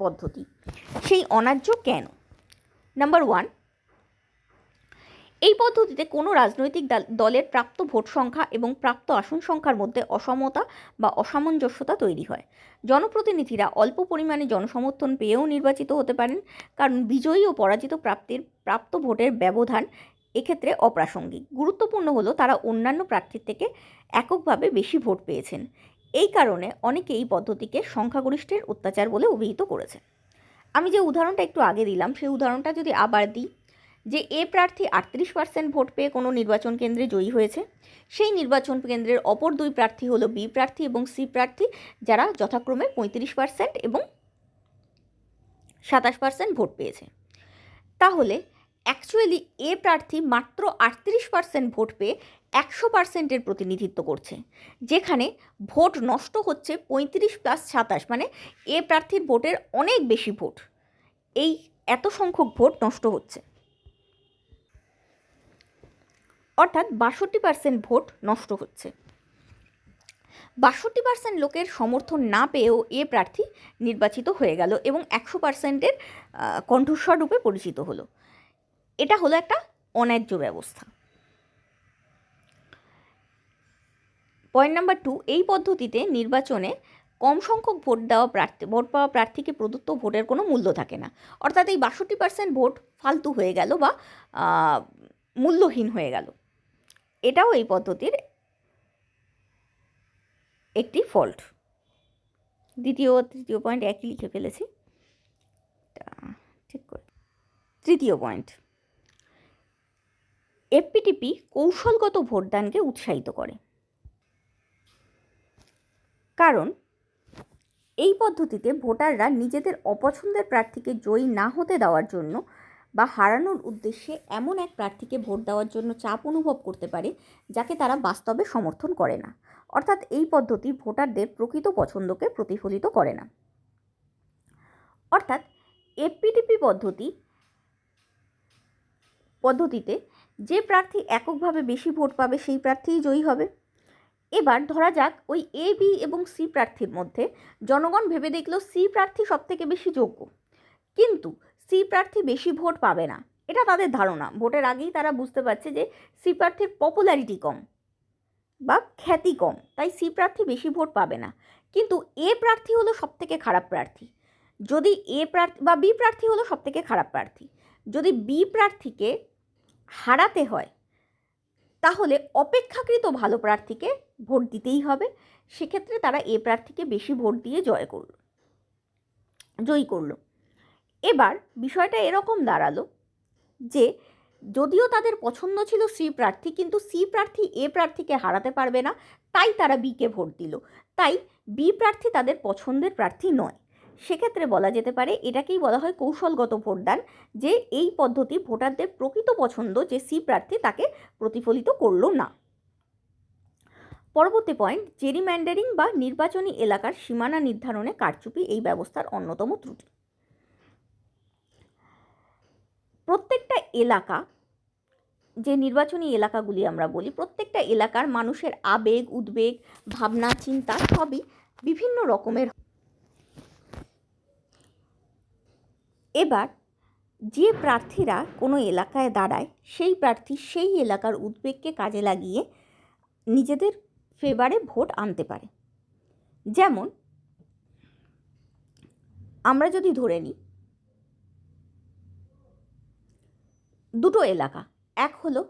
পদ্ধতি। সেই অন্যায্য কেন? নাম্বার 1, এই পদ্ধতিতে কোনো রাজনৈতিক দলের প্রাপ্ত ভোট সংখ্যা এবং প্রাপ্ত আসন সংখ্যার মধ্যে অসমতা বা অসামঞ্জস্যতা তৈরি হয়। জনপ্রতিনিধিরা অল্প পরিমাণে জনসমর্থন পেয়েও নির্বাচিত হতে পারেন, কারণ বিজয়ী ও পরাজিত প্রাপ্ত ভোটের ব্যবধান এক্ষেত্রে অপ্রাসঙ্গিক। গুরুত্বপূর্ণ হলো তারা অন্যান্য প্রার্থীর থেকে এককভাবে বেশি ভোট পেয়েছেন। এই কারণে অনেকে এই পদ্ধতিকে সংখ্যাগরিষ্ঠের অত্যাচার বলে অভিহিত করেছে। আমি যে উদাহরণটা একটু আগে দিলাম সেই উদাহরণটা যদি আবার দিই, যে এ প্রার্থী 38% ভোট পেয়ে কোনো নির্বাচন কেন্দ্রে জয়ী হয়েছে, সেই নির্বাচন কেন্দ্রের অপর দুই প্রার্থী হলো বি প্রার্থী এবং সি প্রার্থী, যারা যথাক্রমে 35% এবং 27% ভোট পেয়েছে। তাহলে অ্যাকচুয়ালি এ প্রার্থী মাত্র 38% ভোট পেয়ে 100%-এর প্রতিনিধিত্ব করছে, যেখানে ভোট নষ্ট হচ্ছে 35 + 27, মানে এ প্রার্থীর ভোটের অনেক বেশি ভোট, এই এত সংখ্যক ভোট নষ্ট হচ্ছে। অর্থাৎ 62% ভোট নষ্ট হচ্ছে। 62% লোকের সমর্থন না পেয়েও এ প্রার্থী নির্বাচিত হয়ে গেল এবং 100%-এর কণ্ঠস্বর রূপে পরিচিত হলো। এটা হলো একটা অন্যায্য ব্যবস্থা। পয়েন্ট নাম্বার 2, এই পদ্ধতিতে নির্বাচনে কম সংখ্যক ভোট পাওয়া প্রার্থীকে প্রদত্ত ভোটের কোনো মূল্য থাকে না। অর্থাৎ এই 62% ভোট ফালতু হয়ে গেল বা মূল্যহীন হয়ে গেল। এটাও এই পদ্ধতির একটি ফল্ট। দ্বিতীয় তৃতীয় পয়েন্ট একই লিখে ফেলেছি, ঠিক করে। তৃতীয় পয়েন্ট, এফপিটিপি কৌশলগত ভোটদানকে উৎসাহিত করে। কারণ এই পদ্ধতিতে ভোটাররা নিজেদের অপছন্দের প্রার্থীকে জয়ী না হতে দেওয়ার জন্য বা হারানোর উদ্দেশ্যে এমন এক প্রার্থীকে ভোট দেওয়ার জন্য চাপ অনুভব করতে পারে যাকে তারা বাস্তবে সমর্থন করে না। অর্থাৎ এই পদ্ধতি ভোটারদের প্রকৃত পছন্দকে প্রতিফলিত করে না। অর্থাৎ এফপিটিপি পদ্ধতিতে যে প্রার্থী এককভাবে বেশি ভোট পাবে সেই প্রার্থীই জয়ী হবে। এবার ধরা যাক ওই এ, বি এবং সি প্রার্থীর মধ্যে জনগণ ভেবে দেখলো সি প্রার্থী সবথেকে বেশি যোগ্য, কিন্তু সি প্রার্থী বেশি ভোট পাবে না। এটা তাদের ধারণা, ভোটের আগেই তারা বুঝতে পারছে যে সি প্রার্থীর পপুলারিটি কম বা খ্যাতি কম, তাই সি প্রার্থী বেশি ভোট পাবে না। কিন্তু এ প্রার্থী হলো সবথেকে খারাপ প্রার্থী। যদি এ প্রার্থী বা বি প্রার্থী হলো সবথেকে খারাপ প্রার্থী, যদি বি প্রার্থীকে হারাতে হয় তাহলে অপেক্ষাকৃত ভালো প্রার্থীকে ভোট দিতেই হবে। সেক্ষেত্রে তারা এ প্রার্থীকে বেশি ভোট দিয়ে জয়ী করলো। এবার বিষয়টা এরকম দাঁড়ালো যে যদিও তাদের পছন্দ ছিল সি প্রার্থী, কিন্তু সি প্রার্থী এ প্রার্থীকে হারাতে পারবে না, তাই তারা বিকে ভোট দিল। তাই বি প্রার্থী তাদের পছন্দের প্রার্থী নয়। সেক্ষেত্রে বলা যেতে পারে এটাকেই বলা হয় কৌশলগত ভোটদান, যে এই পদ্ধতি ভোটারদের প্রকৃত পছন্দ যে সি প্রার্থী তাকে প্রতিফলিত করলো না। পরবর্তী পয়েন্ট, জেরিম্যান্ডারিং বা নির্বাচনী এলাকার সীমানা নির্ধারণে কারচুপি এই ব্যবস্থার অন্যতম ত্রুটি। প্রত্যেকটা এলাকা, যে নির্বাচনী এলাকাগুলি আমরা বলি, প্রত্যেকটা এলাকার মানুষের আবেগ, উদ্বেগ, ভাবনা, চিন্তা সবই বিভিন্ন রকমের। এবার যে প্রার্থীরা কোনো এলাকায় দাঁড়ায় সেই প্রার্থী সেই এলাকার উদ্বেগকে কাজে লাগিয়ে নিজেদের ফেভারে ভোট আনতে পারে। যেমন আমরা যদি ধরে নিই দুটো এলাকা, এক হলো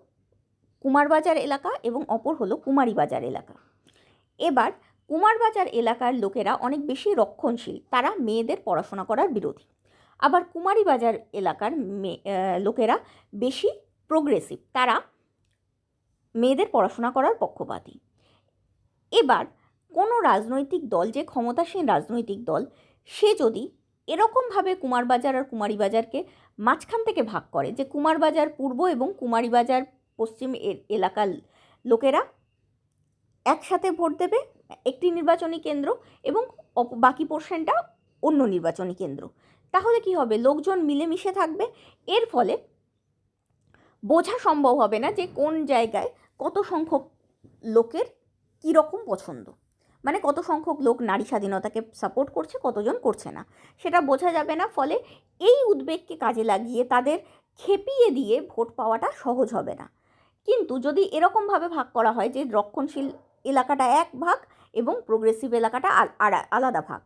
কুমারবাজার এলাকা এবং অপর হলো কুমারীবাজার এলাকা। এবার কুমারবাজার এলাকার লোকেরা অনেক বেশি রক্ষণশীল, তারা মেয়েদের পড়াশোনা করার বিরোধী। আবার কুমারীবাজার এলাকার লোকেরা বেশি প্রোগ্রেসিভ, তারা মেয়েদের পড়াশোনা করার পক্ষপাতী। এবার কোনো রাজনৈতিক দল, যে ক্ষমতাসীন রাজনৈতিক দল, সে যদি এরকমভাবে কুমারবাজার আর কুমারীবাজারকে মাঝখান থেকে ভাগ করে যে কুমারবাজার পূর্ব এবং কুমারীবাজার পশ্চিম এলাকার লোকেরা একসাথে ভোট দেবে একটি নির্বাচনী কেন্দ্র এবং বাকি পোর্শনটা অন্য নির্বাচনী কেন্দ্র, তাহলে কি হবে? লোকজন মিলেমিশে থাকবে। এর ফলে বোঝা সম্ভব হবে না যে কোন জায়গায় কত সংখ্যক লোকের কীরকম পছন্দ, মানে কত সংখ্যক লোক নারী স্বাধীনতাকে সাপোর্ট করছে, কতজন করছে না, সেটা বোঝা যাবে না। ফলে এই উদ্বেগকে কাজে লাগিয়ে তাদের খেপিয়ে দিয়ে ভোট পাওয়াটা সহজ হবে না। কিন্তু যদি এরকমভাবে ভাগ করা হয় যে রক্ষণশীল এলাকাটা এক ভাগ এবং প্রোগ্রেসিভ এলাকাটা আলাদা ভাগ,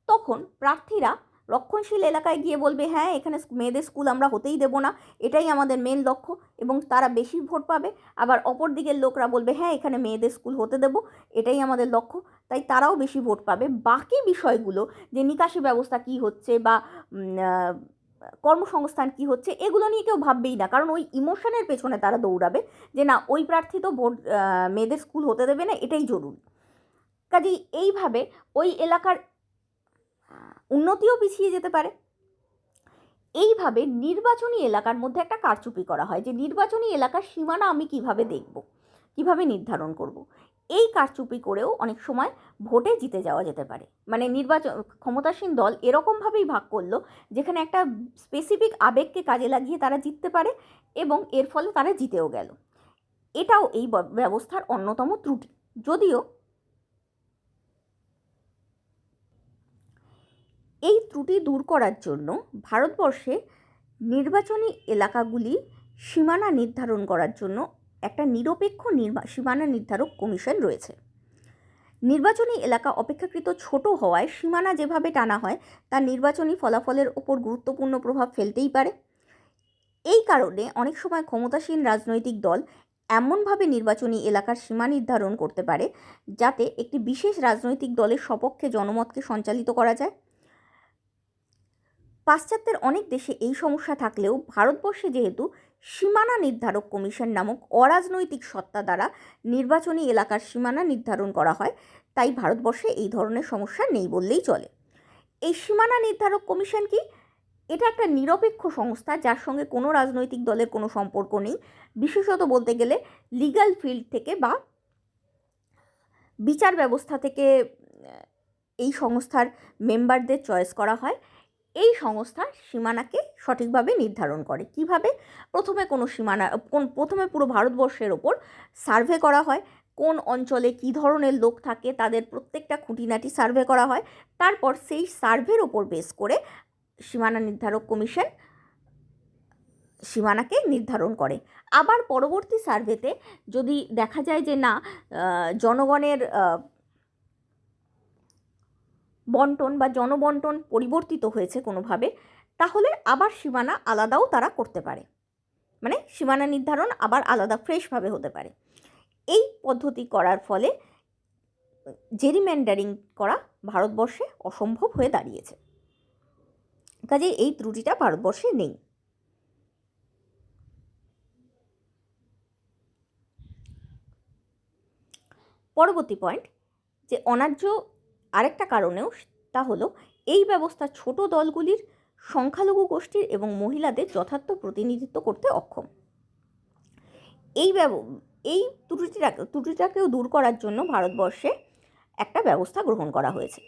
তখন প্রার্থীরা রক্ষণশীল এলাকায় গিয়ে বলবে হ্যাঁ এখানে মেয়েদের স্কুল আমরা হতেই দেবো না, এটাই আমাদের মেন লক্ষ্য, এবং তারা বেশি ভোট পাবে। আবার অপর দিকের লোকরা বলবে হ্যাঁ এখানে মেয়েদের স্কুল হতে দেবো, এটাই আমাদের লক্ষ্য, তাই তারাও বেশি ভোট পাবে। বাকি বিষয়গুলো, যে নিকাশি ব্যবস্থা কী হচ্ছে বা কর্মসংস্থান কী হচ্ছে, এগুলো নিয়ে কেউ ভাববেই না, কারণ ওই ইমোশনের পেছনে তারা দৌড়াবে যে না ওই প্রার্থী তো মেয়েদের স্কুল হতে দেবে না, এটাই জরুরি। কাজেই এইভাবে ওই এলাকার উন্নতিও পিছিয়ে যেতে পারে। এইভাবে নির্বাচনী এলাকার মধ্যে একটা কারচুপি করা হয় যে নির্বাচনী এলাকার সীমানা আমি কিভাবে দেখব, কিভাবে নির্ধারণ করব। এই কারচুপি করেও অনেক সময় ভোটে জিতে যাওয়া যেতে পারে। মানে ক্ষমতাসীন দল এরকমভাবেই ভাগ করলো যেখানে একটা স্পেসিফিক আবেগকে কাজে লাগিয়ে তারা জিততে পারে এবং এর ফলে তারা জিতেও গেল। এটাও এই ব্যবস্থার অন্যতম ত্রুটি। যদিও এই ত্রুটি দূর করার জন্য ভারতবর্ষে নির্বাচনী এলাকাগুলি সীমানা নির্ধারণ করার জন্য একটা নিরপেক্ষ সীমানা নির্ধারক কমিশন রয়েছে। নির্বাচনী এলাকা অপেক্ষাকৃত ছোট হওয়ায় সীমানা যেভাবে টানা হয় তা নির্বাচনী ফলাফলের ওপর গুরুত্বপূর্ণ প্রভাব ফেলতেই পারে। এই কারণে অনেক সময় ক্ষমতাসীন রাজনৈতিক দল এমনভাবে নির্বাচনী এলাকার সীমা নির্ধারণ করতে পারে যাতে একটি বিশেষ রাজনৈতিক দলের সপক্ষে জনমতকে সঞ্চালিত করা যায়। পাশ্চাত্যের অনেক দেশে এই সমস্যা থাকলেও ভারতবর্ষে যেহেতু সীমানা নির্ধারক কমিশন নামক অরাজনৈতিক সত্তা দ্বারা নির্বাচনী এলাকার সীমানা নির্ধারণ করা হয়, তাই ভারতবর্ষে এই ধরনের সমস্যা নেই বললেই চলে। এই সীমানা নির্ধারক কমিশন কি? এটা একটা নিরপেক্ষ সংস্থা যার সঙ্গে কোনো রাজনৈতিক দলের কোনো সম্পর্ক নেই। বিশেষত বলতে গেলে লিগ্যাল ফিল্ড থেকে বা বিচার ব্যবস্থা থেকে এই সংস্থার মেম্বারদের চয়েস করা হয়। এই সংস্থা সীমানাকে সঠিকভাবে নির্ধারণ করে। কিভাবে? প্রথমে পুরো ভারতবর্ষের ওপর সার্ভে করা হয়। কোন অঞ্চলে কী ধরনের লোক থাকে তাদের প্রত্যেকটা খুঁটিনাটি সার্ভে করা হয়। তারপর সেই সার্ভের ওপর বেস করে সীমানা নির্ধারক কমিশন সীমানাকে নির্ধারণ করে। আবার পরবর্তী সার্ভেতে যদি দেখা যায় যে না, জনগণের বন্টন বা জনবন্টন পরিবর্তিত হয়েছে কোনোভাবে, তাহলে আবার সীমানা আলাদাও তারা করতে পারে। মানে সীমানা নির্ধারণ আবার আলাদা ফ্রেশভাবে হতে পারে। এই পদ্ধতি করার ফলে জেরিম্যান্ডারিং করা ভারতবর্ষে অসম্ভব হয়ে দাঁড়িয়েছে। কাজেই এই ত্রুটিটা ভারতবর্ষে নেই। পরবর্তী পয়েন্ট, যে অন্যায্য আরেকটা কারণেও, তা হলো এই ব্যবস্থা ছোট দলগুলির সংখ্যালঘু গোষ্ঠীর এবং মহিলাদের যথার্থ প্রতিনিধিত্ব করতে অক্ষম। এই ত্রুটিটাকেও দূর করার জন্য ভারতবর্ষে একটা ব্যবস্থা গ্রহণ করা হয়েছে।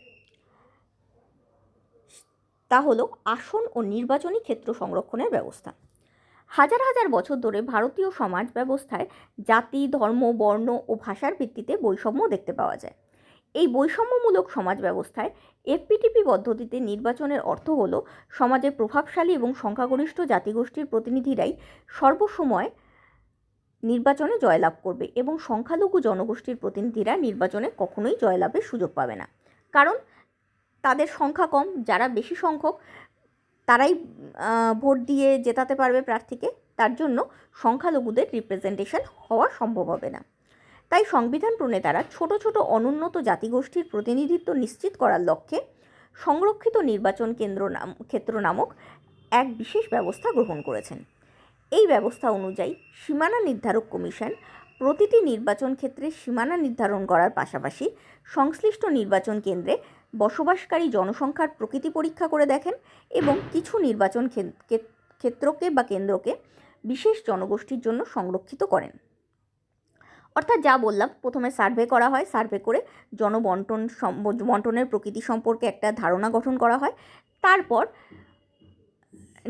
তা হলো আসন ও নির্বাচনী ক্ষেত্র সংরক্ষণের ব্যবস্থা। হাজার হাজার বছর ধরে ভারতীয় সমাজ ব্যবস্থায় জাতি, ধর্ম, বর্ণ ও ভাষার ভিত্তিতে বৈষম্য দেখতে পাওয়া যায়। এই বৈষম্যমূলক সমাজ ব্যবস্থায় এফপিটিপি পদ্ধতিতে নির্বাচনের অর্থ হলো সমাজের প্রভাবশালী এবং সংখ্যাগরিষ্ঠ জাতিগোষ্ঠীর প্রতিনিধিরাই সর্বসময় নির্বাচনে জয়লাভ করবে এবং সংখ্যালঘু জনগোষ্ঠীর প্রতিনিধিরা নির্বাচনে কখনোই জয়লাভের সুযোগ পাবে না। কারণ তাদের সংখ্যা কম, যারা বেশি সংখ্যক তারাই ভোট দিয়ে জেতাতে পারবে প্রার্থীকে, তার জন্য সংখ্যালঘুদের রিপ্রেজেন্টেশন হওয়া সম্ভব হবে না। তাই সংবিধান প্রণেতারা ছোট ছোট অনুন্নত জাতিগোষ্ঠীর প্রতিনিধিত্ব নিশ্চিত করার লক্ষ্যে সংরক্ষিত নির্বাচন ক্ষেত্র নামক এক বিশেষ ব্যবস্থা গ্রহণ করেছেন। এই ব্যবস্থা অনুযায়ী সীমানা নির্ধারক কমিশন প্রতিটি নির্বাচন ক্ষেত্রে সীমানা নির্ধারণ করার পাশাপাশি সংশ্লিষ্ট নির্বাচন কেন্দ্রে বসবাসকারী জনসংখ্যার প্রকৃতি পরীক্ষা করে দেখেন এবং কিছু নির্বাচন ক্ষেত্রকে বা কেন্দ্রকে বিশেষ জনগোষ্ঠীর জন্য সংরক্ষিত করেন। অর্থাৎ যা বললাম, প্রথমে সার্ভে করা হয়, সার্ভে করে বন্টনের প্রকৃতি সম্পর্কে একটা ধারণা গঠন করা হয়, তারপর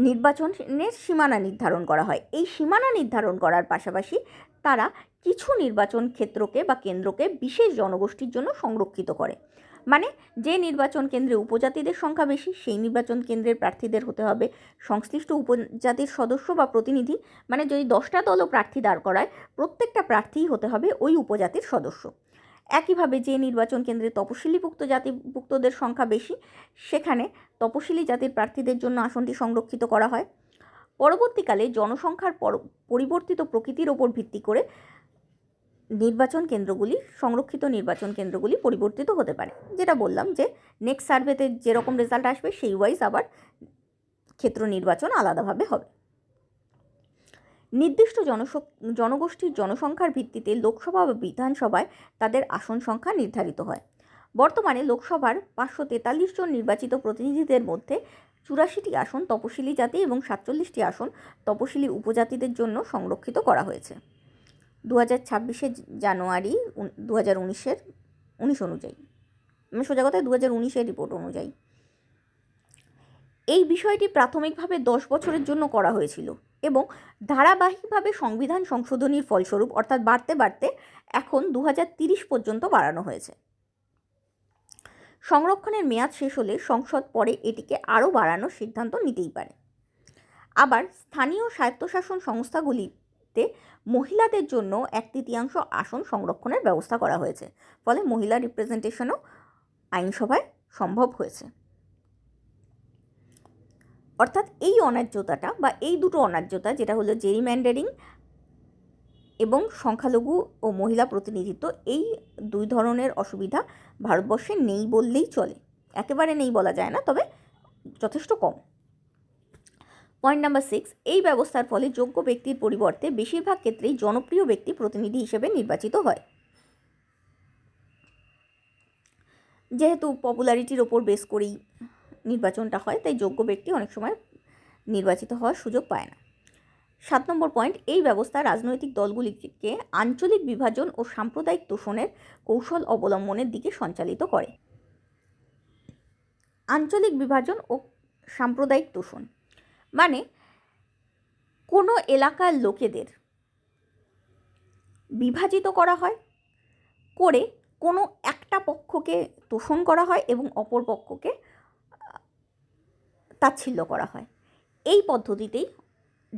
নির্বাচনের সীমানা নির্ধারণ করা হয়। এই সীমানা নির্ধারণ করার পাশাপাশি তারা কিছু নির্বাচন ক্ষেত্রকে বা কেন্দ্রকে বিশেষ জনগোষ্ঠীর জন্য সংরক্ষিত করে। মানে যে নির্বাচন কেন্দ্রে উপজাতিদের সংখ্যা বেশি, সেই নির্বাচন কেন্দ্রের প্রার্থীদের হতে হবে সংশ্লিষ্ট উপজাতির সদস্য বা প্রতিনিধি। মানে যদি 10টা দলও প্রার্থী দাঁড় করায়, প্রত্যেকটা প্রার্থীই হতে হবে ওই উপজাতির সদস্য। একইভাবে যে নির্বাচন কেন্দ্রে তপশিলিভুক্ত জাতিভুক্তদের সংখ্যা বেশি, সেখানে তপশিলি জাতির প্রার্থীদের জন্য আসনটি সংরক্ষিত করা হয়। পরবর্তীকালে জনসংখ্যার পরিবর্তিত প্রকৃতির ওপর ভিত্তি করে সংরক্ষিত নির্বাচন কেন্দ্রগুলি পরিবর্তিত হতে পারে। যেটা বললাম যে নেক্সট সার্ভেতে যেরকম রেজাল্ট আসবে সেই ওয়াইজ আবার ক্ষেত্র নির্বাচন আলাদাভাবে হবে। নির্দিষ্ট জনগোষ্ঠীর জনসংখ্যার ভিত্তিতে লোকসভা বা বিধানসভায় তাদের আসন সংখ্যা নির্ধারিত হয়। বর্তমানে লোকসভার 543 জন নির্বাচিত প্রতিনিধিদের মধ্যে 84টি আসন তপশিলি জাতি এবং 47টি আসন তপশিলি উপজাতিদের জন্য সংরক্ষিত করা হয়েছে 2026 জানুয়ারি 2019 অনুযায়ী, সোজা কথায় 2019 রিপোর্ট অনুযায়ী। এই বিষয়টি প্রাথমিকভাবে 10 বছরের জন্য করা হয়েছিল এবং ধারাবাহিকভাবে সংবিধান সংশোধনীর ফলস্বরূপ, অর্থাৎ বাড়তে বাড়তে এখন 2030 পর্যন্ত বাড়ানো হয়েছে। সংরক্ষণের মেয়াদ শেষ হলে সংসদ পরে এটিকে আরও বাড়ানোর সিদ্ধান্ত নিতেই পারে। আবার স্থানীয় স্বায়ত্তশাসন সংস্থাগুলিতে মহিলাদের জন্য 1/3 আসন সংরক্ষণের ব্যবস্থা করা হয়েছে, ফলে মহিলা রিপ্রেজেন্টেশনও আইনসভায় সম্ভব হয়েছে। অর্থাৎ এই অন্যায্যতাটা বা এই দুটো অন্যায্যতা, যেটা হলো জেরিম্যান্ডারিং এবং সংখ্যালঘু ও মহিলা প্রতিনিধিত্ব, এই দুই ধরনের অসুবিধা ভারতবর্ষে নেই বললেই চলে। একেবারে নেই বলা যায় না, তবে যথেষ্ট কম। পয়েন্ট নাম্বার 6, এই ব্যবস্থার ফলে যোগ্য ব্যক্তির পরিবর্তে বেশিরভাগ ক্ষেত্রেই জনপ্রিয় ব্যক্তি প্রতিনিধি হিসেবে নির্বাচিত হয়। যেহেতু পপুলারিটির ওপর বেস করেই নির্বাচনটা হয়, তাই যোগ্য ব্যক্তি অনেক সময় নির্বাচিত হওয়ার সুযোগ পায় না। 7 নম্বর পয়েন্ট, এই ব্যবস্থা রাজনৈতিক দলগুলিকে আঞ্চলিক বিভাজন ও সাম্প্রদায়িক তোষণের কৌশল অবলম্বনের দিকে সঞ্চালিত করে। আঞ্চলিক বিভাজন ও সাম্প্রদায়িক তোষণ মানে কোনো এলাকার লোকেদের বিভাজিত করা হয়, করে কোনো একটা পক্ষকে তোষণ করা হয় এবং অপর পক্ষকে তাচ্ছিল্য করা হয়। এই পদ্ধতিতেই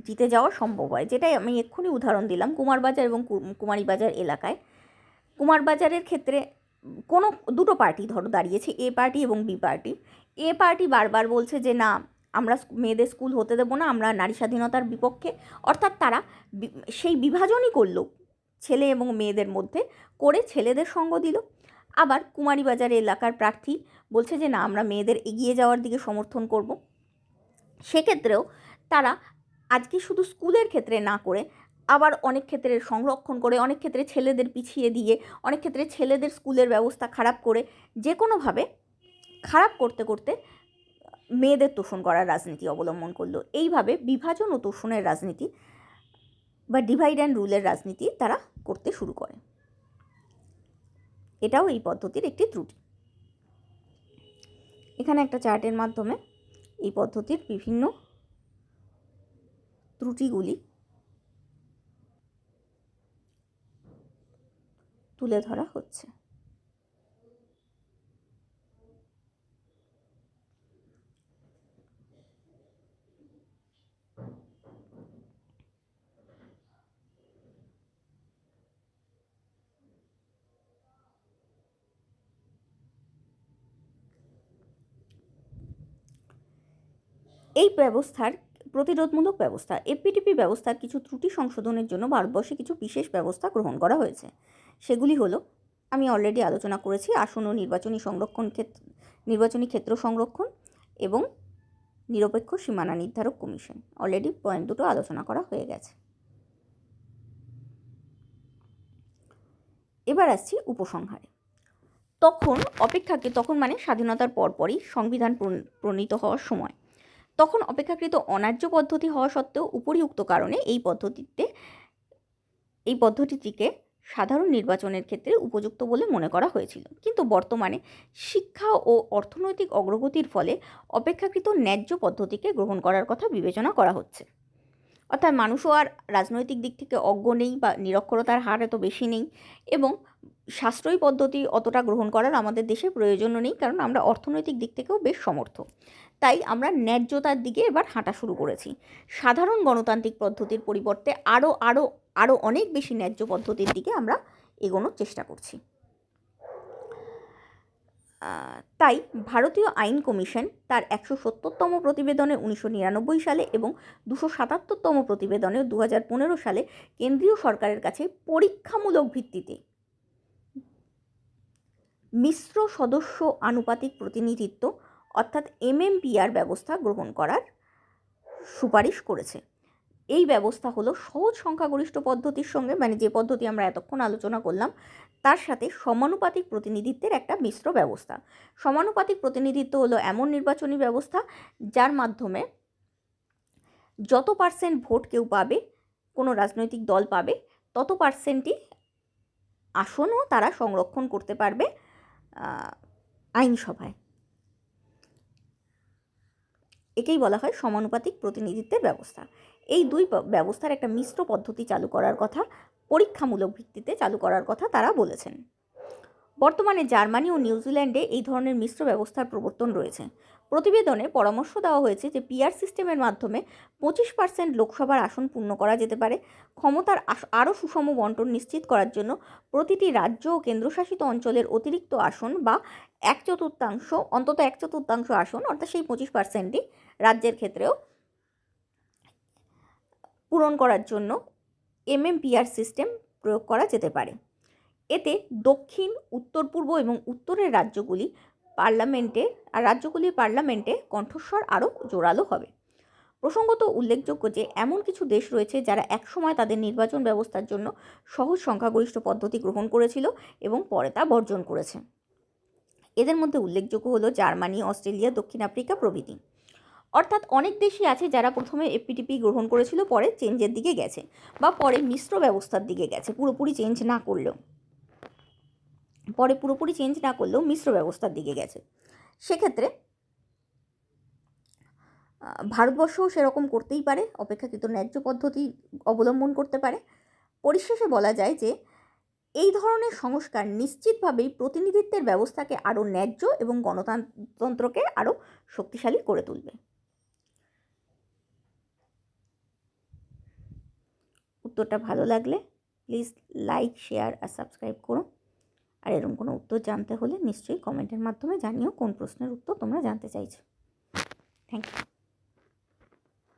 জিতে যাওয়া সম্ভব হয়, যেটাই আমি এক্ষুনি উদাহরণ দিলাম। কুমারবাজার এবং কুমারীবাজার এলাকায়, কুমারবাজারের ক্ষেত্রে কোনো দুটো পার্টি ধরো দাঁড়িয়েছে, এ পার্টি এবং বি পার্টি। এ পার্টি বারবার বলছে যে না, আমরা মেয়েদের স্কুল হতে দেবো না, আমরা নারী স্বাধীনতার বিপক্ষে। অর্থাৎ তারা সেই বিভাজনই করলো ছেলে এবং মেয়েদের মধ্যে, করে ছেলেদের সঙ্গ দিল। আবার কুমারীবাজার এলাকার প্রার্থী বলছে যে না, আমরা মেয়েদের এগিয়ে যাওয়ার দিকে সমর্থন করব। সেক্ষেত্রেও তারা আজকে শুধু স্কুলের ক্ষেত্রে না করে আবার অনেক ক্ষেত্রে সংরক্ষণ করে, অনেক ক্ষেত্রে ছেলেদের পিছিয়ে দিয়ে, অনেক ক্ষেত্রে ছেলেদের স্কুলের ব্যবস্থা খারাপ করে, যে কোনোভাবে খারাপ করতে করতে মেয়েদের তোষণ করার রাজনীতি অবলম্বন করলো। এইভাবে বিভাজন ও তোষণের রাজনীতি বা ডিভাইড অ্যান্ড রুলের রাজনীতি তারা করতে শুরু করে। এটাও এই পদ্ধতির একটি ত্রুটি। এখানে একটা চার্টের মাধ্যমে এই পদ্ধতির বিভিন্ন ত্রুটিগুলি তুলে ধরা হচ্ছে। এই ব্যবস্থার প্রতিরোধমূলক ব্যবস্থা, এফপিটিপি ব্যবস্থার কিছু ত্রুটি সংশোধনের জন্য ভারতবর্ষে কিছু বিশেষ ব্যবস্থা গ্রহণ করা হয়েছে। সেগুলি হলো, আমি অলরেডি আলোচনা করেছি, আসন ও নির্বাচনী ক্ষেত্র সংরক্ষণ এবং নিরপেক্ষ সীমানা নির্ধারক কমিশন। অলরেডি পয়েন্ট দুটো আলোচনা করা হয়ে গেছে। এবার আসছি উপসংহারে। তখন মানে স্বাধীনতার পরপরই সংবিধান প্রণীত হওয়ার সময়, তখন অপেক্ষাকৃত অন্যায্য পদ্ধতি হওয়া সত্ত্বেও উপরিউক্ত কারণে এই পদ্ধতিটিকে সাধারণ নির্বাচনের ক্ষেত্রে উপযুক্ত বলে মনে করা হয়েছিল। কিন্তু বর্তমানে শিক্ষা ও অর্থনৈতিক অগ্রগতির ফলে অপেক্ষাকৃত ন্যায্য পদ্ধতিকে গ্রহণ করার কথা বিবেচনা করা হচ্ছে। অর্থাৎ মানুষও আর রাজনৈতিক দিক থেকে অজ্ঞ নেই বা নিরক্ষরতার হার এত বেশি নেই, এবং সাশ্রয়ী পদ্ধতি অতটা গ্রহণ করার আমাদের দেশে প্রয়োজনও নেই, কারণ আমরা অর্থনৈতিক দিক থেকেও বেশ সমর্থ। তাই আমরা ন্যায্যতার দিকে এবার হাঁটা শুরু করেছি। সাধারণ গণতান্ত্রিক পদ্ধতির পরিবর্তে আরও অনেক বেশি ন্যায্য পদ্ধতির দিকে আমরা এগোনোর চেষ্টা করছি। তাই ভারতীয় আইন কমিশন তার 170তম প্রতিবেদনে 1999 সালে এবং 277তম প্রতিবেদনে 2015 সালে কেন্দ্রীয় সরকারের কাছে পরীক্ষামূলক ভিত্তিতে মিশ্র সদস্য আনুপাতিক প্রতিনিধিত্ব অর্থাৎ MMPR ব্যবস্থা গ্রহণ করার সুপারিশ করেছে। এই ব্যবস্থা হলো সহজ সংখ্যাগরিষ্ঠ পদ্ধতির সঙ্গে, মানে যে পদ্ধতি আমরা এতক্ষণ আলোচনা করলাম, তার সাথে সমানুপাতিক প্রতিনিধিত্বের একটা মিশ্র ব্যবস্থা। সমানুপাতিক প্রতিনিধিত্ব হলো এমন নির্বাচনী ব্যবস্থা যার মাধ্যমে যত পার্সেন্ট ভোট কেউ পাবে, কোনো রাজনৈতিক দল পাবে, তত পার্সেন্টই আসনও তারা সংরক্ষণ করতে পারবে আইনসভায়। একেই বলা হয় সমানুপাতিক প্রতিনিধিত্বের ব্যবস্থা। এই দুই ব্যবস্থার একটা মিশ্র পদ্ধতি চালু করার কথা, পরীক্ষামূলক ভিত্তিতে চালু করার কথা তারা বলেছেন। বর্তমানে জার্মানি ও নিউজিল্যান্ডে এই ধরনের মিশ্র ব্যবস্থার প্রবর্তন রয়েছে। প্রতিবেদনে পরামর্শ দেওয়া হয়েছে যে পিআর সিস্টেমের মাধ্যমে 25% লোকসভার আসন পূর্ণ করা যেতে পারে। ক্ষমতার আরও সুষম বন্টন নিশ্চিত করার জন্য প্রতিটি রাজ্য ও কেন্দ্রশাসিত অঞ্চলের অতিরিক্ত আসন বা অন্তত 1/4 আসন, অর্থাৎ সেই 25%ই রাজ্যের ক্ষেত্রেও পূরণ করার জন্য এমএমপিআর সিস্টেম প্রয়োগ করা যেতে পারে। এতে দক্ষিণ, উত্তর পূর্ব এবং উত্তরের রাজ্যগুলির পার্লামেন্টে কণ্ঠস্বর আরও জোরালো হবে। প্রসঙ্গত উল্লেখযোগ্য যে এমন কিছু দেশ রয়েছে যারা একসময় তাদের নির্বাচন ব্যবস্থার জন্য সহজ সংখ্যাগরিষ্ঠ পদ্ধতি গ্রহণ করেছিল এবং পরে তা বর্জন করেছে। এদের মধ্যে উল্লেখযোগ্য হলো জার্মানি, অস্ট্রেলিয়া, দক্ষিণ আফ্রিকা প্রভৃতি। অর্থাৎ অনেক দেশই আছে যারা প্রথমে এফপিটিপি গ্রহণ করেছিল, পরে চেঞ্জের দিকে গেছে বা পরে মিশ্র ব্যবস্থার দিকে গেছে, পুরোপুরি চেঞ্জ না করলেও মিশ্র ব্যবস্থার দিকে গেছে। সেক্ষেত্রে ভারতবর্ষও সেরকম করতেই পারে, অপেক্ষাকৃত ন্যায্য পদ্ধতি অবলম্বন করতে পারে। পরিশেষে বলা যায় যে এই ধরনের সংস্কার নিশ্চিতভাবেই প্রতিনিধিত্বের ব্যবস্থাকে আরও ন্যায্য এবং গণতন্ত্রকে আরও শক্তিশালী করে তুলবে। উত্তরটা ভালো লাগলে প্লিজ লাইক, শেয়ার আর সাবস্ক্রাইব করো। আর এরকম কোনো উত্তর জানতে হলে নিশ্চয়ই কমেন্টের মাধ্যমে জানিও কোন প্রশ্নের উত্তর তোমরা জানতে চাইছো। Thank you.